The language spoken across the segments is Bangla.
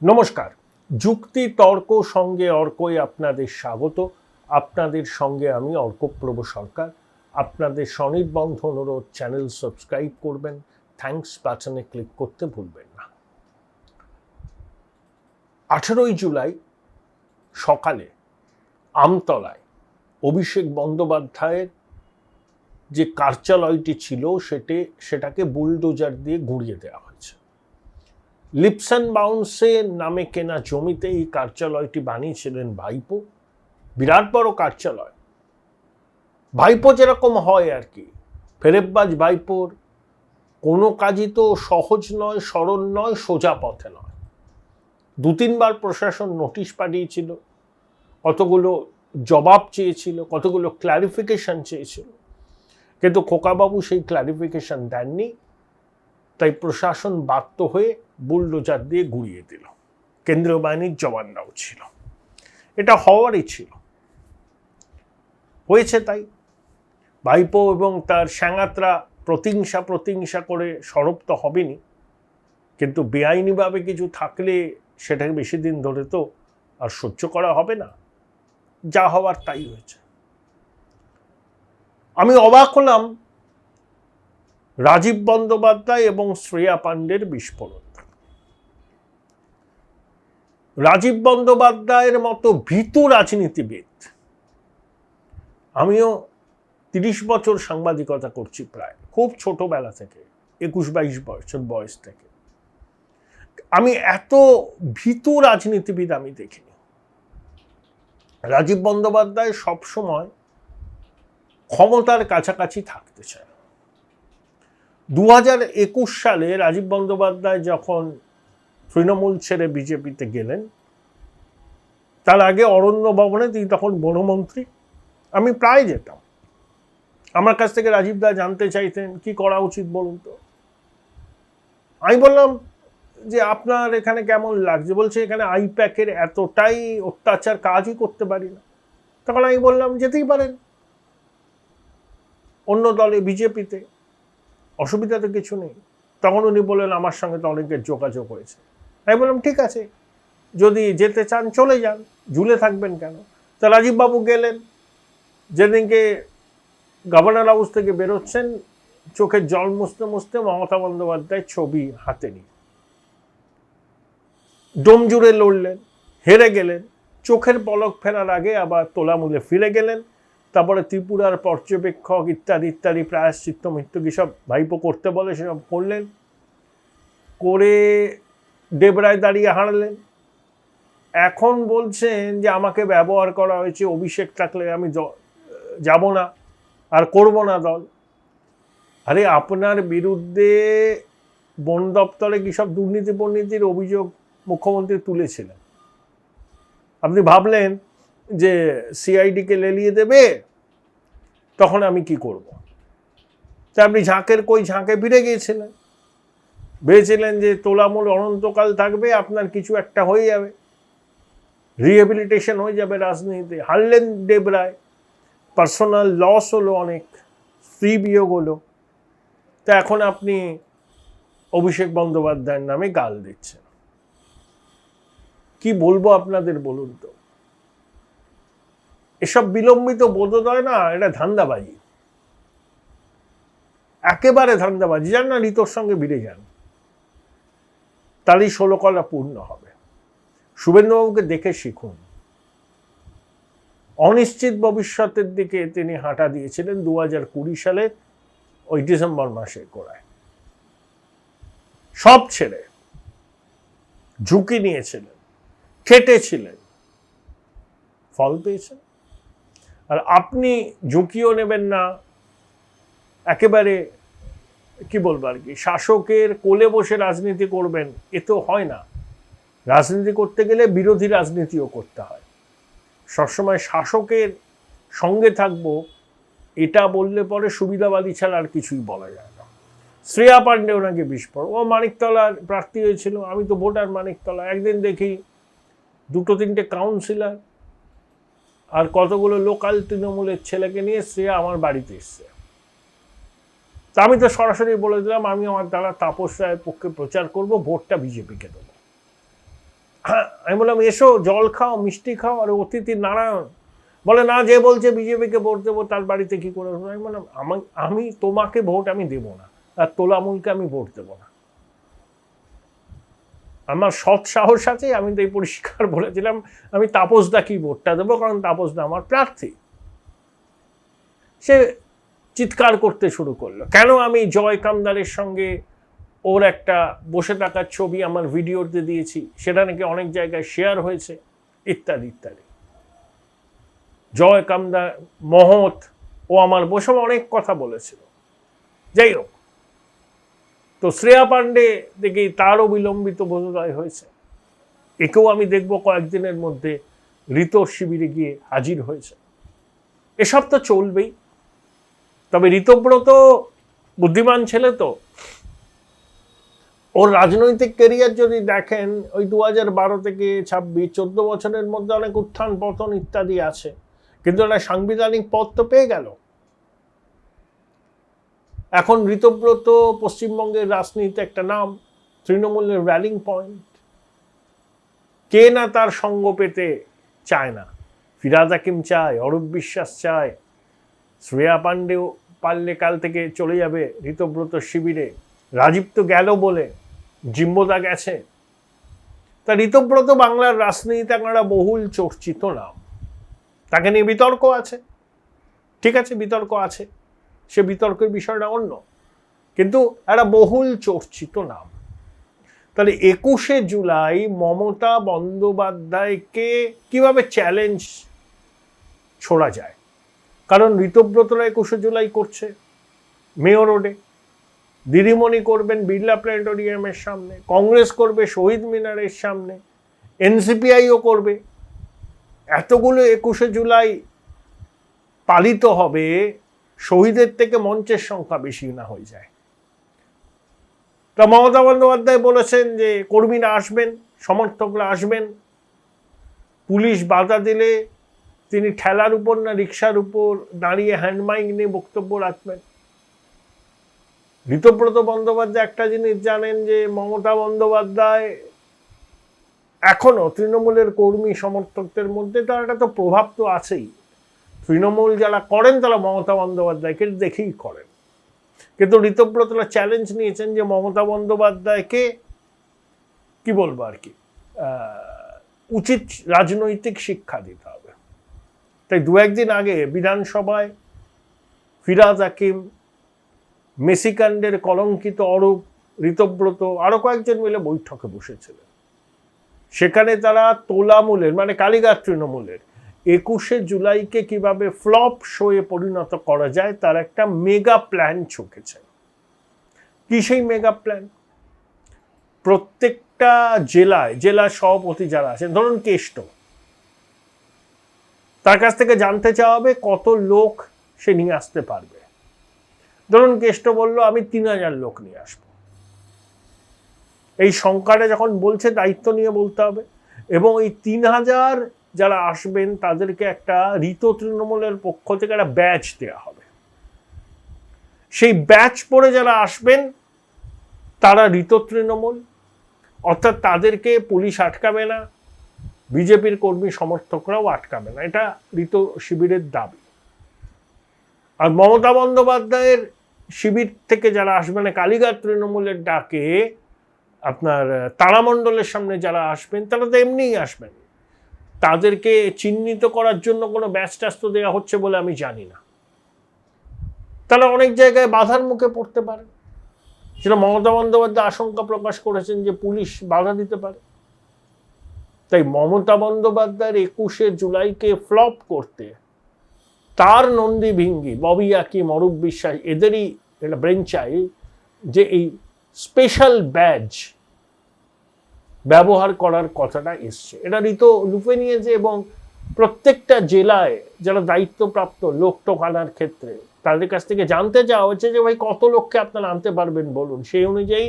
নমস্কার। যুক্তি তর্ক সঙ্গে অর্কই আপনাদের স্বাগত। আপনাদের সঙ্গে আমি অর্কপ্রভ সরকার। আপনাদের স্বনির্বন্ধ অনুরোধ, চ্যানেল সাবস্ক্রাইব করবেন, থ্যাঙ্কস বাটনে ক্লিক করতে ভুলবেন না। 18ই জুলাই সকালে আমতলায় অভিষেক বন্দ্যোপাধ্যায়ের যে কার্যালয়টি ছিল সেটাকে বুলডোজার দিয়ে গুঁড়িয়ে দেওয়া হয়েছে। লিপস অ্যান্ড বাউন্সে নামে কেনা জমিতে এই কার্যালয়টি বানিয়েছিলেন ভাইপো। বিরাট বড় কার্যালয়, ভাইপো যেরকম হয় আর কি। ফেরেববাজ ভাইপোর কোনো কাজই তো সহজ নয়, সরল নয়, সোজা পথে নয়। 2-3বার প্রশাসন নোটিশ পাঠিয়েছিল, কতগুলো জবাব চেয়েছিল, কতগুলো ক্লারিফিকেশন চেয়েছিল, কিন্তু খোকাবাবু সেই ক্লারিফিকেশন দেননি। তাই প্রশাসন বাধ্য হয়ে বুলডোজার দিয়ে গুঁড়িয়ে দিল। কেন্দ্রীয় বাহিনীর জওয়ানরাও ছিল, এটা হওয়ারই ছিল, হয়েছে। তাই ভাইপো এবং তার স্যাঙাতরা প্রতিহিংসা করে সরব তো হবেনি, কিন্তু বেআইনিভাবে কিছু থাকলে সেটাকে বেশি দিন ধরে তো আর সহ্য করা হবে না। যা হওয়ার তাই হয়েছে। আমি অবাক হলাম রাজীব বন্দ্যোপাধ্যায় এবং শ্রেয়া পাণ্ডের বিস্ফোরণ। রাজীব বন্দ্যোপাধ্যায়ের মতো ভীতু রাজনীতিবিদ, আমিও 30 বছর সাংবাদিকতা করছি, প্রায় খুব ছোটবেলা থেকে, 21-22 বছর বয়স থেকে। আমি এত ভীতু রাজনীতিবিদ আমি দেখিনি। রাজীব বন্দ্যোপাধ্যায় সবসময় ক্ষমতার কাছাকাছি থাকতে চায়। 2021 সালে রাজীব বন্দ্যোপাধ্যায় যখন তৃণমূল ছেড়ে বিজেপিতে গেলেন, তার আগে অরণ্য ভবনে, তিনি তখন বনমন্ত্রী, আমি প্রায় যেতাম। আমার কাছ থেকে রাজীব দা জানতে চাইতেন কি করা উচিত বলুন তো। আমি বললাম যে আপনার এখানে কেমন লাগছে? বলছে এখানে আইপ্যাকের এতটাই অত্যাচার, কাজই করতে পারি না। তখন আমি বললাম যেতেই পারেন অন্য দলে, বিজেপিতে, অসুবিধা তো কিছু নেই। তখন উনি বললেন আমার সঙ্গে তো অনেকের যোগাযোগ হয়েছে। আমি বললাম ঠিক আছে, যদি যেতে চান চলে যান, ঝুলে থাকবেন কেন? তা রাজীববাবু গেলেন। যেদিনকে গভর্নর হাউস থেকে বেরোচ্ছেন, চোখের জল মুছতে মুছতে মমতা বন্দ্যোপাধ্যায় ছবি হাতে নিয়ে ডোম জুড়ে লড়লেন, হেরে গেলেন। চোখের পলক ফেরার আগে আবার তোলামূলে ফিরে গেলেন। তারপরে ত্রিপুরার পর্যবেক্ষক ইত্যাদি প্রায়শ্চিত্ত মৃত্যু কি সব ভাইপো করতে বলে সেসব করলেন, করে দেবরায় দাঁড়িয়ে হারালেন। এখন বলছেন যে আমাকে ব্যবহার করা হয়েছে, অভিষেক থাকলে আমি যাব না আর করব না দল। আরে আপনার বিরুদ্ধে বন দপ্তরে কি সব দুর্নীতির অভিযোগ মুখ্যমন্ত্রী তুলেছিলেন। আপনি ভাবলেন যে সিআইডিকে লেলিয়ে দেবে, তখন আমি কি করব? তা আপনি ঝাঁকের কই ঝাঁকে ফিরে গিয়েছিলেন, ভেবেছিলেন যে তোলামূল অনন্তকাল থাকবে, আপনার কিছু একটা হয়ে যাবে, রিহেবিলিটেশন হয়ে যাবে রাজনীতিতে। হারলেন দেবরায়, পার্সোনাল লস হলো, অনেক স্ত্রী বিয়োগ হলো। তা এখন আপনি অভিষেক বন্দ্যোপাধ্যায়ের নামে গাল দিচ্ছেন। কি বলবো আপনাদের বলুন তো? এসব বিলম্বিত বোধোদয় না, এটা ধান্দাবাজি, একেবারে ধান্দাবাজি। যান না ঋতর সঙ্গে ভিড়ে যান, তারই 16 কলা পূর্ণ হবে। শুভেন্দুবাবুকে দেখে শিখুন। অনিশ্চিত ভবিষ্যতের দিকে তিনি হাঁটা দিয়েছিলেন 2020 সালে ওই ডিসেম্বর মাসে গোড়ায়। সব ছেড়ে ঝুঁকি নিয়েছিলেন, খেটেছিলেন, ফল পেয়েছেন। আর আপনি ঝুঁকিও নেবেন না, একেবারে কি বলবো আর কি, শাসকের কোলে বসে রাজনীতি করবেন, এ তো হয় না। রাজনীতি করতে গেলে বিরোধী রাজনীতিও করতে হয়। সবসময় শাসকের সঙ্গে থাকবো এটা বললে পরে সুবিধাবাদী ছাড়া আর কিছুই বলা যায় না। শ্রেয়া পাণ্ডে ওনাকে বিস্ফোরণ, ও মানিকতলার প্রার্থী হয়েছিল, আমি তো ভোটার মানিকতলা। একদিন দেখি 2-3টে কাউন্সিলর আর কতগুলো লোকাল তৃণমূলের ছেলেকে নিয়ে শ্রেয়া আমার বাড়িতে এসছে। তা আমি তো সরাসরি বলে দিলাম আমি আমার দ্বারা তাপস রায়ের পক্ষে প্রচার করব, ভোটটা বিজেপিকে দেবো। আমি বললাম এসো, জল খাও, মিষ্টি খাও, আর অতিথি নারায়ণ। বলে না, যে বলছে বিজেপিকে ভোট দেবো তার বাড়িতে কি করে? আমি বললাম আমি তোমাকে ভোট আমি দেবো না, আর তোলামূলকে আমি ভোট দেবো না। আমার সৎ সাহস আছে, আমি তো এই পরিষ্কার বলেছিলাম আমি তাপসদা কি ভোটটা দেবো, কারণ তাপসদা আমার প্রার্থী। সে চিৎকার করতে শুরু করলো, কেন আমি জয় কামদারের সঙ্গে ওর একটা বসে থাকার ছবি আমার ভিডিওতে দিয়েছি, সেটা নাকি অনেক জায়গায় শেয়ার হয়েছে, ইত্যাদি ইত্যাদি। জয় কামদার মহৎ, ও আমার বসে অনেক কথা বলেছিল। যাই হোক, তো শ্রেয়া পাণ্ডে দেখি তারও বিলম্বিত বোধোদয় হয়েছে, একেও আমি দেখব কয়েকদিনের মধ্যে ঋতর শিবিরে গিয়ে হাজির হয়েছে। এসব তো চলবেই। তবে ঋতব্রত বুদ্ধিমান ছেলে তো, ওর রাজনৈতিক ক্যারিয়ার যদি দেখেন, ওই 2012 থেকে 26, 14 বছরের মধ্যে অনেক উত্থান পতন ইত্যাদি আছে, কিন্তু একটা সাংবিধানিক পদ তো পেয়ে গেল। এখন ঋতব্রত পশ্চিমবঙ্গের রাজনীতিতে একটা নাম, তৃণমূলের র্যালিং পয়েন্ট। কে না তার সঙ্গ পেতে চায় না? ফিরহাদ হাকিম চায়, অরূপ বিশ্বাস চায়, শ্রেয়া পাণ্ডেও পারলে কাল থেকে চলে যাবে ঋতব্রত শিবিরে। রাজীব তো গেল বলে, জিম্বোদা গেছে। তা ঋতব্রত বাংলার রাজনীতিতে একটা বহুল চর্চিত নাম, তাকে নিয়ে বিতর্ক আছে, ঠিক আছে, বিতর্ক আছে, সে বিতর্কের বিষয়টা অন্য, কিন্তু একটা বহুল চর্চিত নাম। তাহলে 21শে জুলাই মমতা বন্দ্যোপাধ্যায়কে কিভাবে চ্যালেঞ্জ ছোড়া যায়? কারণ ঋতব্রতরা 21শে জুলাই করছে মেয়র রোডে, দিদিমণি করবেন বিড়লা প্ল্যানেটোরিয়ামের সামনে, কংগ্রেস করবে শহীদ মিনারের সামনে, এনসিপিআইও করবে। এতগুলো 21শে জুলাই পালিত হবে, শহীদের থেকে মঞ্চের সংখ্যা বেশি না হয়ে যায়। তা মমতা বন্দ্যোপাধ্যায় বলেছেন যে কর্মীরা আসবেন, সমর্থকরা আসবেন, পুলিশ বাধা দিলে তিনি ঠেলার উপর না রিক্সার উপর দাঁড়িয়ে হ্যান্ডমাইক নিয়ে বক্তব্য রাখবেন। ঋতব্রত বন্দ্যোপাধ্যায় একটা জিনিস জানেন, যে মমতা বন্দ্যোপাধ্যায় এখনো তৃণমূলের কর্মী সমর্থকদের মধ্যে তার একটা তো প্রভাব তো আছেই। তৃণমূল যারা করেন তারা মমতা বন্দ্যোপাধ্যায়কে দেখেই করেন, কিন্তু ঋতব্রতরা চ্যালেঞ্জ নিয়েছেন যে মমতা বন্দ্যোপাধ্যায়কে কি বলবো আর কি, উচিত রাজনৈতিক শিক্ষা দিতে হবে। তাই 2-1 দিন আগে বিধানসভায় ফিরহাদ হাকিম, মেসিকাণ্ডের কলঙ্কিত অরূপ, ঋতব্রত আরো কয়েকজন মিলে বৈঠকে বসেছিলেন। সেখানে তারা তোলামূলের মানে কালীঘাট তৃণমূলের 21শে জুলাইকে কিভাবে ফ্লপ শোয়ে পরিণত করা যায় তার একটা মেগা প্ল্যান ছকেছে। কি সেই মেগা প্ল্যান? প্রত্যেকটা জেলায় জেলা সভাপতি যারা আছেন, ধরুন কেষ্ট, তার কাছ থেকে জানতে চাওয়া হবে কত লোক সে নিয়ে আসতে পারবে। ধরুন কেষ্ট বলল আমি 3000 লোক নিয়ে আসবো। এই সংখ্যাটা যখন বলছে দায়িত্ব নিয়ে বলতে হবে, এবং এই 3000 যারা আসবেন তাদেরকে একটা ঋত তৃণমূলের পক্ষ থেকে একটা ব্যাচ দেওয়া হবে। সেই ব্যাচ পরে যারা আসবেন তারা ঋত তৃণমূল, অর্থাৎ তাদেরকে পুলিশ আটকাবে না, বিজেপির কর্মী সমর্থকরাও আটকাবে না, এটা ঋত শিবিরের দাবি। আর মমতা বন্দ্যোপাধ্যায়ের শিবির থেকে যারা আসবেন, কালীঘাট তৃণমূলের ডাকে আপনার তারামণ্ডলের সামনে যারা আসবেন তারা তো এমনিই আসবেন, তাদেরকে চিহ্নিত করার জন্য কোনো ব্যাচ ট্যাচ তো দেওয়া হচ্ছে বলে আমি জানি না। তারা অনেক জায়গায় বাধার মুখে পড়তে পারে, সেটা মমতা বন্দ্যোপাধ্যায় আশঙ্কা প্রকাশ করেছেন যে পুলিশ বাধা দিতে পারে। তাই মমতা বন্দ্যোপাধ্যায়ের 21শে জুলাইকে ফ্লপ করতে তার নন্দী ভিঙ্গি ববি হাকিম, অরূপ বিশ্বাস, এদেরই একটা ব্রেন চাই যে এই স্পেশাল ব্যাজ ব্যবহার করার কথাটা এসছে। এটা ঋত লুপে নিয়েছে, এবং প্রত্যেকটা জেলায় যারা দায়িত্বপ্রাপ্ত লোক টোক আনার ক্ষেত্রে তাদের কাছ থেকে জানতে চাওয়া হচ্ছে যে ভাই কত লোককে আপনারা আনতে পারবেন বলুন, সেই অনুযায়ী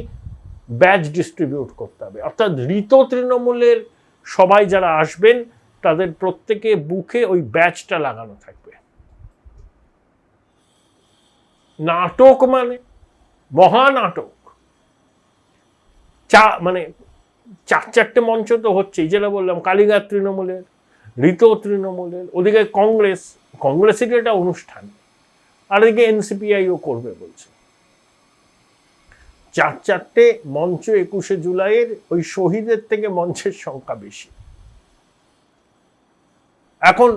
ব্যাচ ডিস্ট্রিবিউট করতে হবে। অর্থাৎ ঋত তৃণমূলের সবাই যারা আসবেন তাদের প্রত্যেকে বুকে ওই ব্যাচটা লাগানো থাকবে। নাটক মানে মহানাটক, মানে চারটে মঞ্চ তো হচ্ছেই, যেটা বললাম, কালীঘাট তৃণমূলের, ঋত তৃণমূলের, ওদিকে কংগ্রেসের একটা অনুষ্ঠান, আর এদিকে এনসিপিআইও করবে বলছে। চারটে মঞ্চ 21শে জুলাইয়ের, ওই শহীদের থেকে মঞ্চের সংখ্যা বেশি। এখন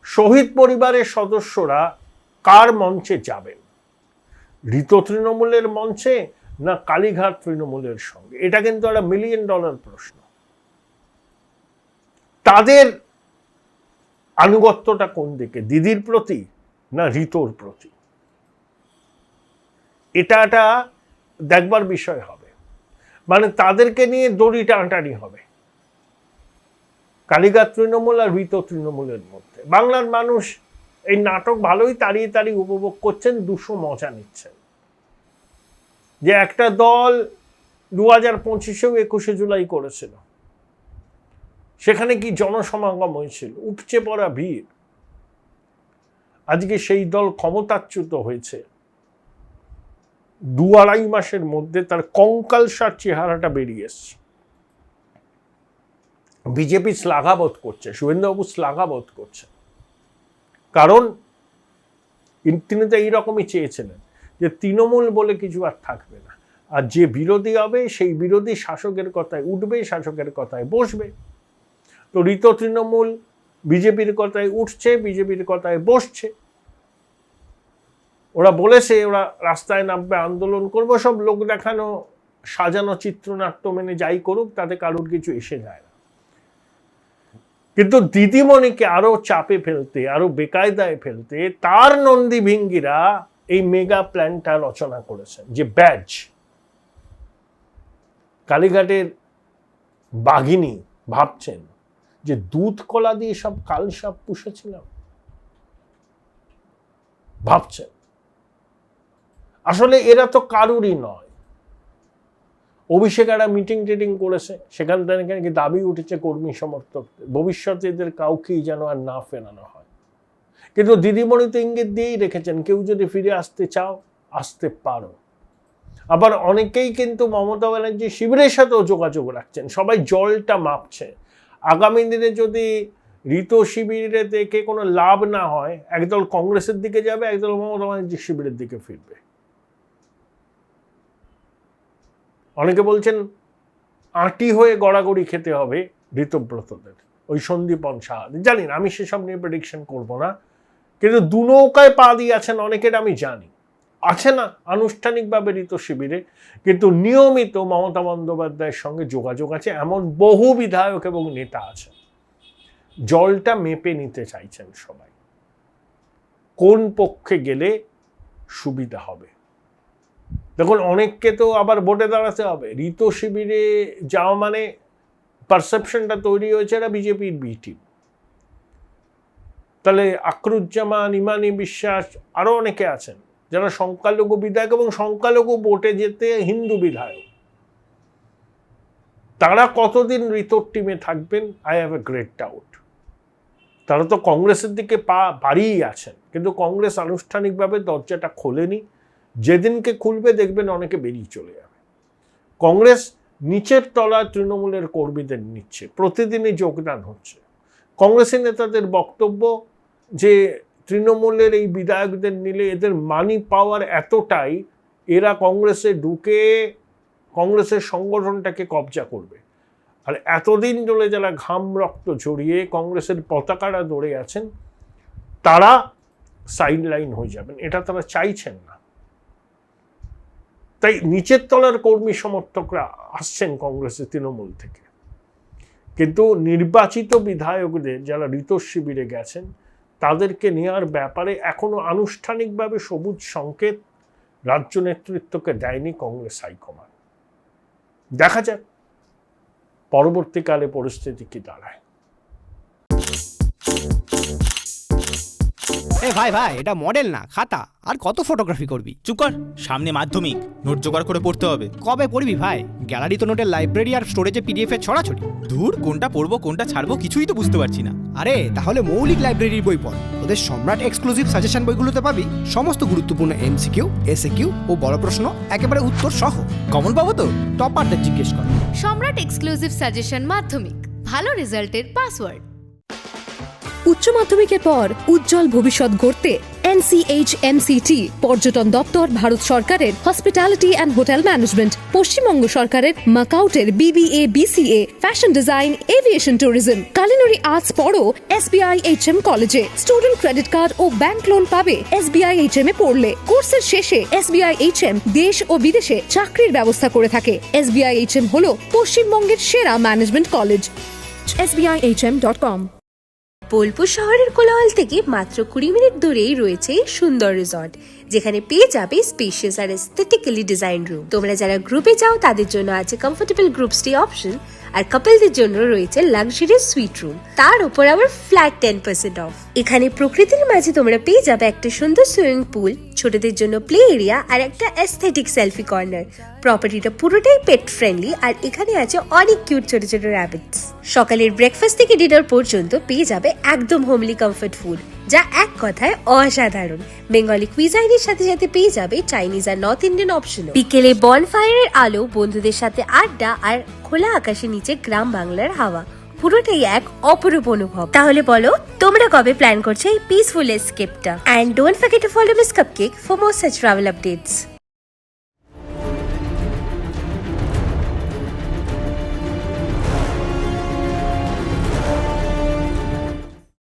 শহীদ পরিবারের সদস্যরা কার মঞ্চে যাবেন, ঋত তৃণমূলের মঞ্চে না কালীঘাট তৃণমূলের সঙ্গে? এটা কিন্তু একটা $1 মিলিয়ন প্রশ্ন। তাদের আনুগত্যটা কোন দিকে, দিদির প্রতি না ঋতর প্রতি? এটা একটা দেখবার বিষয় হবে। মানে তাদেরকে নিয়ে দড়ি টানাটানি হবে কালীঘাট তৃণমূল আর ঋত তৃণমূলের মধ্যে। বাংলার মানুষ এই নাটক ভালোই তাড়িয়ে তাড়িয়ে উপভোগ করছেন, 200 মজা নিচ্ছেন। যে একটা দল 2025-এও 21শে জুলাই করেছিল, সেখানে কি জনসমাগম হয়েছিল, উপচে পড়া ভিড়। আজকে সেই দল ক্ষমতাচ্যুত হয়েছে, 2-2.5 মাসের মধ্যে তার কঙ্কালসার চেহারাটা বেরিয়ে এসছে। বিজেপি শ্লাঘাবোধ করছে, শুভেন্দুবাবু শ্লাঘাবোধ করছে, কারণ তিনি তো এইরকমই চেয়েছিলেন যে তৃণমূল বলে কিছু আর থাকবে না, আর যে বিরোধী হবে সেই বিরোধী শাসকের কথায় উঠবে, শাসকের কথায় বসবে। তো ঋত তৃণমূল বিজেপির কথায় উঠছে, বিজেপির কথায় বসছে। ওরা বলেছে ওরা রাস্তায় নামবে, আন্দোলন করবো, সব লোক দেখানো সাজানো চিত্রনাট্য মেনে যাই করুক, তাতে কারোর কিছু এসে যায় না। কিন্তু দিদিমণিকে আরো চাপে ফেলতে, আরো বেকায়দায় ফেলতে তার নন্দী ভিঙ্গিরা এই মেগা প্ল্যানটা রচনা করেছেন। যে ব্যাজ, কালীঘাটের বাঘিনী ভাবছেন যে দুধ কলা দিয়ে সব কালসাপ পুষেছিলাম, ভাবছেন। আসলে এরা তো কারুরই নয়। অভিষেক একটা মিটিং টিটিং করেছে, সেখান থেকে নাকি দাবি উঠেছে কর্মী সমর্থকদের ভবিষ্যতে এদের কাউকেই যেন আর না ফেরানো হয়। কিন্তু দিদিমণি তো ইঙ্গিত দিয়েই রেখেছেন, কেউ যদি ফিরে আসতে চাও আসতে পারো। আবার অনেকেই কিন্তু মমতা ব্যানার্জি শিবিরের সাথেও যোগাযোগ রাখছেন, সবাই জলটা মাপছে। আগামী দিনে যদি ঋত শিবিরে থেকে কোনো লাভ না হয়, একদল কংগ্রেসের দিকে যাবে, একদল মমতা ব্যানার্জি শিবিরের দিকে ফিরবে। অনেকে বলছেন আঁটি হয়ে গড়াগড়ি খেতে হবে ঋতব্রতদের, ওই সন্দীপন সাহাদের। জানি না, আমি সেসব নিয়ে প্রেডিকশন করব না, কিন্তু দু নৌকায় পা দিয়ে আছেন অনেকের আমি জানি, আছে না আনুষ্ঠানিকভাবে ঋত শিবিরে, কিন্তু নিয়মিত মমতা বন্দ্যোপাধ্যায়ের সঙ্গে যোগাযোগ আছে এমন বহু বিধায়ক এবং নেতা আছে। জলটা মেপে নিতে চাইছেন সবাই, কোন পক্ষে গেলে সুবিধা হবে। দেখুন, অনেককে তো আবার ভোটে দাঁড়াতে হবে। ঋত শিবিরে যাওয়া মানে পারসেপশনটা তৈরি হয়েছে এরা বিজেপির বি টিম। তাহলে আকরুজ্জামান, ইমানি বিশ্বাস, আরো অনেকে আছেন যারা সংখ্যালঘু বিধায়ক এবং সংখ্যালঘু ভোটে যেতে হিন্দু বিধায়ক। তারা কতদিন ঋতর টিমে থাকবেন, I have a great doubt. তারা তো কংগ্রেসের দিকে পা বাড়িয়েই আছেন, কিন্তু কংগ্রেস আনুষ্ঠানিকভাবে দরজাটা খোলেনি। যেদিনকে খুলবে দেখবেন অনেকে বেরিয়ে চলে যাবে। কংগ্রেস নিচের তলায় তৃণমূলের কর্মীদের নিচ্ছে, প্রতিদিনই যোগদান হচ্ছে। কংগ্রেসের নেতাদের বক্তব্য যে তৃণমূলের এই বিধায়কদের নিলে এদের মানি পাওয়ার এতটাই, এরা কংগ্রেসে ঢুকে কংগ্রেসের সংগঠনটাকে কবজা করবে। আর এতদিন ধরে যারা ঘাম রক্ত ঝরিয়ে কংগ্রেসের পতাকাটা ধরে আছেন, তারা সাইডলাইন হয়ে যাবেন, এটা তারা চাইছেন না। তাই নিচের তলার কর্মী সমর্থকরা আসছেন কংগ্রেসের তৃণমূল থেকে, কিন্তু নির্বাচিত বিধায়কদের যারা ঋত শিবিরে গেছেন তাদেরকে নেওয়ার ব্যাপারে এখনো আনুষ্ঠানিকভাবে সবুজ সংকেত রাজ্য নেতৃত্বকে দেয়নি কংগ্রেস হাইকমান্ড। দেখা যাক পরবর্তীকালে পরিস্থিতি কি দাঁড়ায়। এ ভাই ভাই, এটা মডেল না খাতা, আর কত ফটোগ্রাফি করবি? চুপ কর, সামনে মাধ্যমিক, নোট জোগাড় করে পড়তে হবে। কবে পড়বি ভাই? গ্যালারি তো নোটের লাইব্রেরি আর স্টোরেজে পিডিএফ এর ছড়াছড়ি। ধুর, কোনটা পড়বো কোনটা ছাড়বো কিছুই তো বুঝতে পারছি না। আরে তাহলে মৌলিক লাইব্রেরির বই পড়। ওদের সম্রাট এক্সক্লুসিভ সাজেশন বইগুলোতে পাবি সমস্ত গুরুত্বপূর্ণ এমসিকিউ, এসএকিউ ও বড় প্রশ্ন একেবারে উত্তর সহ। কমন পাবো তো? টপারদের জিজ্ঞেস কর। সম্রাট এক্সক্লুসিভ সাজেশন মাধ্যমিক, ভালো রেজাল্টের পাসওয়ার্ড। উচ্চ মাধ্যমিকের পর উজ্জ্বল ভবিষ্যৎ গড়তে NCHMCT পর্যটন দপ্তর, ভারত সরকারের hospitality and hotel management, Paschimbanga সরকারের মাকাউটের BBA BCA, fashion design, aviation tourism, culinary arts পড়ো SBI HM কলেজে। স্টুডেন্ট ক্রেডিট কার্ড ও ব্যাংক লোন পাবে SBI HM এ পড়লে। কোর্সের শেষে SBI HM দেশ ও বিদেশে চাকরির ব্যবস্থা করে থাকে। SBI HM হলো পশ্চিমবঙ্গের সেরা ম্যানেজমেন্ট কলেজ। SBIHM.com। বোলপুর শহরের কোলাহল থেকে মাত্র 20 মিনিট দূরেই রয়েছে সুন্দর রিসর্ট, যেখানে পেয়ে যাবে স্পেশিয়াস আর এস্থেটিক্যালি ডিজাইন রুম। তোমরা যারা গ্রুপে যাও তাদের জন্য আছে কমফোর্টেবল গ্রুপ স্টে অপশন, আর কাপলদের জন্য রয়েছে লাক্সারিয়াস সুইট রুম, তার উপর আবার ফ্ল্যাট 10% অফ। এখানে প্রকৃতির মাঝে তোমরা পেয়ে যাবে একটা সুন্দর সুইমিং পুল, ছোটদের জন্য প্লে এরিয়া আর একটা এস্থেটিক সেলফি কর্নার। প্রপার্টিটা পুরোটাই পেট ফ্রেন্ডলি, আর এখানে আছে অনেক কিউট ছোট ছোট র্যাবিটস। সকালের ব্রেকফাস্ট থেকে ডিনার পর্যন্ত পেয়ে যাবে একদম হোমলি কমফর্ট ফুড, যা এক কথায় অসাধারণ। বেঙ্গলি কুইজাইনের সাথে সাথে পেয়ে যাবে চাইনিজ আর নর্থ ইন্ডিয়ান অপশন। বিকেলে বনফায়ারের আলো, বন্ধুদের সাথে আড্ডা আর খোলা আকাশের নিচে গ্রাম বাংলার হাওয়া, পুরোটাই এক অপরূপ অনুভব। তাহলে বলো তোমরা কবে প্ল্যান করছো এই পিসফুল এসকেপটা? And don't forget to follow miss cupcake for more such travel updates.